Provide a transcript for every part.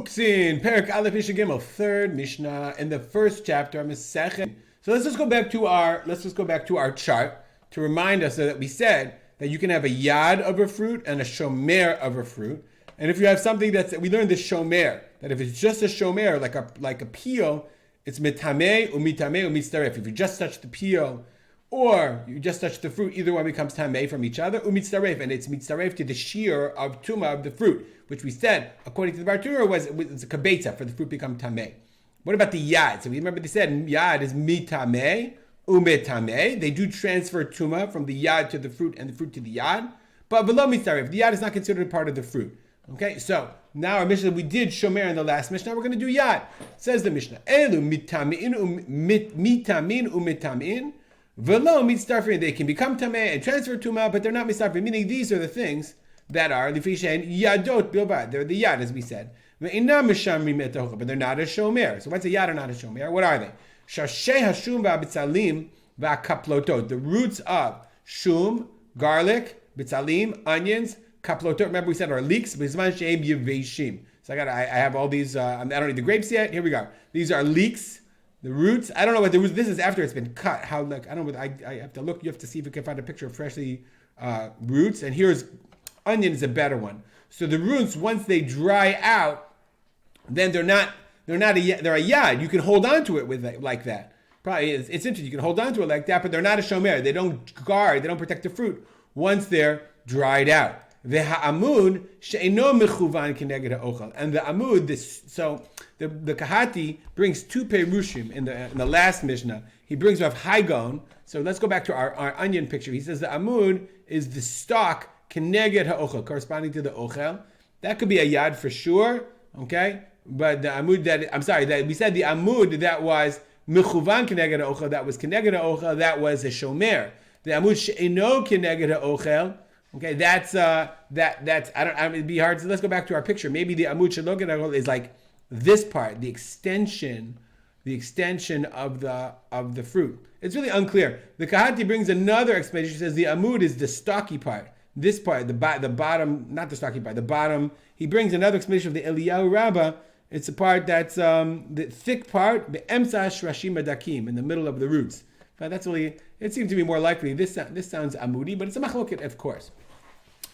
Uktzim, Perek Aleph Mishnah Gimel, third Mishnah in the first chapter of Masechet. So let's just go back to our chart to remind us that we said that you can have a yad of a fruit and a shomer of a fruit. And if you have something we learned the shomer, that if it's just a shomer, like a peel, it's mitame umitzaref. If you just touch the peel or you just touch the fruit, either one becomes tameh from each other, umitzaref, and it's mitzaref to the shear of tuma of the fruit, which we said, according to the Bartura, it's a kabetza for the fruit become tameh. What about the yad? So we remember they said yad is mitameh umetameh. They do transfer tuma from the yad to the fruit and the fruit to the yad, but below mitzaref, the yad is not considered part of the fruit. Okay, so now our Mishnah, we did shomer in the last Mishnah, we're going to do yad. Says the Mishnah, elu mitamin umitamin. Velo mitzarfin, they can become tameh and transfer tuma, but they're not mitzarfin. Meaning these are the things that are lifishen yadot bilbad. They're the yad, as we said. But they're not a shomer. So what's a yad or not a shomer? What are they? Shashei hashum va'bitzalim va'kaplotot. The roots of shum, garlic, bitzalim, onions, kaplotot. Remember we said are leeks. Bizman she'em yeveshim. So I have all these. I don't need the grapes yet. Here we go. These are leeks. The roots, I don't know what the roots, this is after it's been cut. I don't know, I have to look, you have to see if you can find a picture of freshly roots. And here's, onion is a better one. So the roots, once they dry out, then they're a yad. You can hold on to it like that. Probably, it's interesting, you can hold on to it like that, but they're not a shomer. They don't guard, they don't protect the fruit once they're dried out. Ve'ha'amud she'eno mechuvan keneged ha'ochel. And the amud, the Kahati brings two perushim in the last Mishnah. He brings off Haigon. So let's go back to our onion picture. He says the amud is the stalk keneged ha'ochel, corresponding to the ochel. That could be a yad for sure, okay? But the amud that we said the amud that was mechuvan keneged ha'ochel, that was keneged ha'ochel, that was a shomer. The amud she'eno keneged ha'ochel, okay, that's it'd be hard. So let's go back to our picture. Maybe the amud she'eno keneged ha'ochel is like this part, the extension of the fruit. It's really unclear. The Kahati brings another explanation. He says the amud is the stocky part. This part, the bottom, not the stocky part, the bottom. He brings another explanation of the Eliyahu Rabbah. It's a part that's the thick part, the emsa shrashim adakim, in the middle of the roots. But that's really, it seems to be more likely. This sounds amudi, but it's a machloket, of course.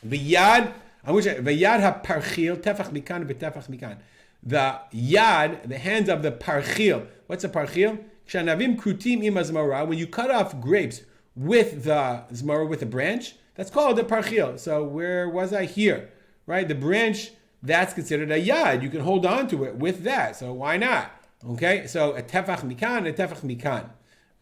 V'yad ha-parchil, tefach mikan v'tefach mikan. The yad, the hands of the parchil. What's a parchil? Kshanavim krutim im zmara. When you cut off grapes with the zmara, with a branch, that's called a parchil. So where was I here? Right? The branch, that's considered a yad. You can hold on to it with that. So why not? Okay? So a tefach mikan.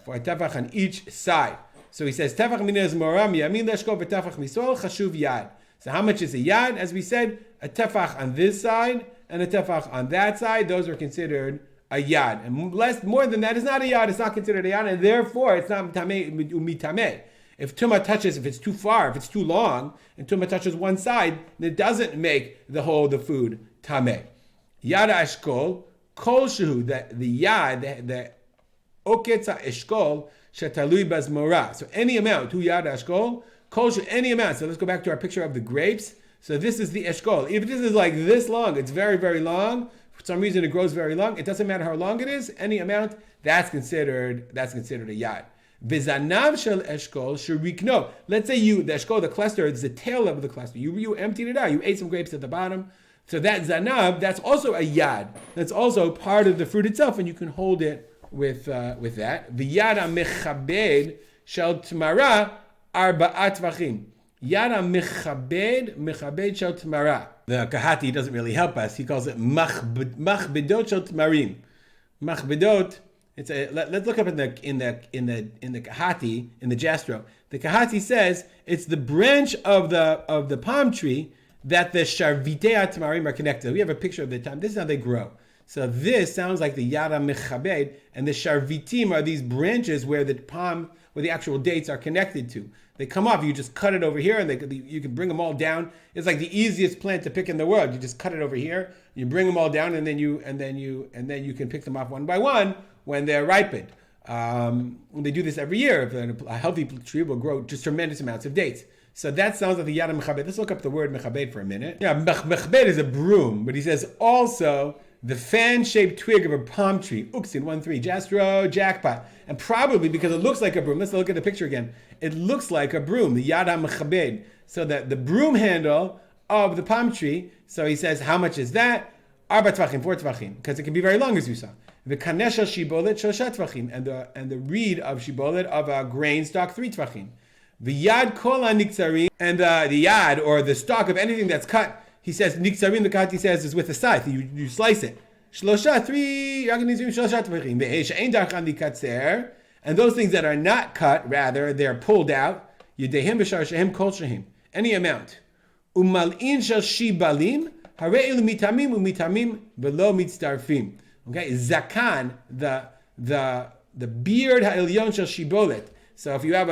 For a tefach on each side. So he says, tefach min zmara miyamin leshko v'tefach misol chashuv yad. So how much is a yad? As we said, a tefach on this side and a tefach on that side, those are considered a yad. And more than that is not a yad, it's not considered a yad, and therefore it's not mitameh. If tuma touches, if it's too far, if it's too long, and tuma touches one side, then it doesn't make the food tameh. Yad ashkol, kol shehu, the yad, the oketza eshkol, shetalui bazmora. So any amount, tu yad ashkol, kol shehu, any amount. So let's go back to our picture of the grapes. So this is the eshkol. If this is like this long, it's very, very long. For some reason it grows very long. It doesn't matter how long it is. Any amount, that's considered a yad. V'zanav shel eshkol shurikno. Let's say the eshkol, the cluster, is the tail of the cluster. You emptied it out. You ate some grapes at the bottom. So that zanav, that's also a yad. That's also part of the fruit itself, and you can hold it with that. V'yad mechabed shel tmara arba'at tvachim. Yada mechabed shel tmara. The Kahati doesn't really help us. He calls it machbedot shel tmarim. Machbedot. Let's look up in the Kahati, in the Jastro. The Kahati says it's the branch of the palm tree that the sharvitei tmarim are connected. We have a picture of the time. This is how they grow. So this sounds like the yada mechabed, and the sharvitim are these branches where the actual dates are connected to. They come off. You just cut it over here, and you can bring them all down. It's like the easiest plant to pick in the world. You just cut it over here. You bring them all down, and then you can pick them off one by one when they're ripened. They do this every year. A healthy tree will grow just tremendous amounts of dates. So that sounds like the yad mechabed. Let's look up the word mechabed for a minute. Yeah, mechabed is a broom, but he says also the fan-shaped twig of a palm tree. Uktzim 1-3, Jastro, jackpot. And probably because it looks like a broom. Let's look at the picture again. It looks like a broom, the yad mechabed. So that the broom handle of the palm tree. So he says, how much is that? 4 tvachim, because it can be very long, as you saw. The kanesha shibolet 3 tvachim, and the reed of shibolet of a grain stalk 3 tvachim. The yad kol nikzarim, and the yad or the stalk of anything that's cut. He says nikzarim. The kat he says is with a scythe. You slice it. 3 tvachim. And those things that are not cut, rather they're pulled out. Yadayim b'shar shehem kol shehim. Any amount. Umal'in shel shibalim. Okay, zakan, the beard ha'ilyon shel shibolet. So if you have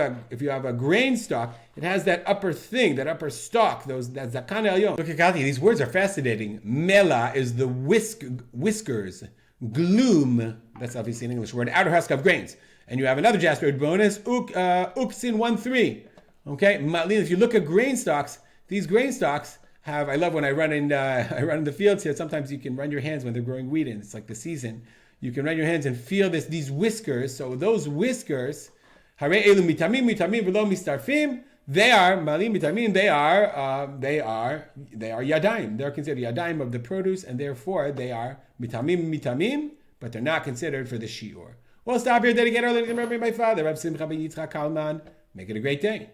a grain stalk, it has that upper thing, that upper stalk, that zakan ha'ilyon. Look at Kati, these words are fascinating. Mela is the whiskers. Gloom, that's obviously an English word, outer husk of grains. And you have another jasper bonus, uktzim 1-3. Okay, if you look at grain stalks, these grain stalks have, I love when I run in the fields here. Sometimes you can run your hands when they're growing wheat in. It's like the season. You can run your hands and feel these whiskers. So those whiskers, they are yadayim. They're considered yadayim of the produce, and therefore they are mitamim, but they're not considered for the shiur. We'll stop here. Dedicate our living to my father, Reb Simcha ben Yitzchak Kalman. Make it a great day.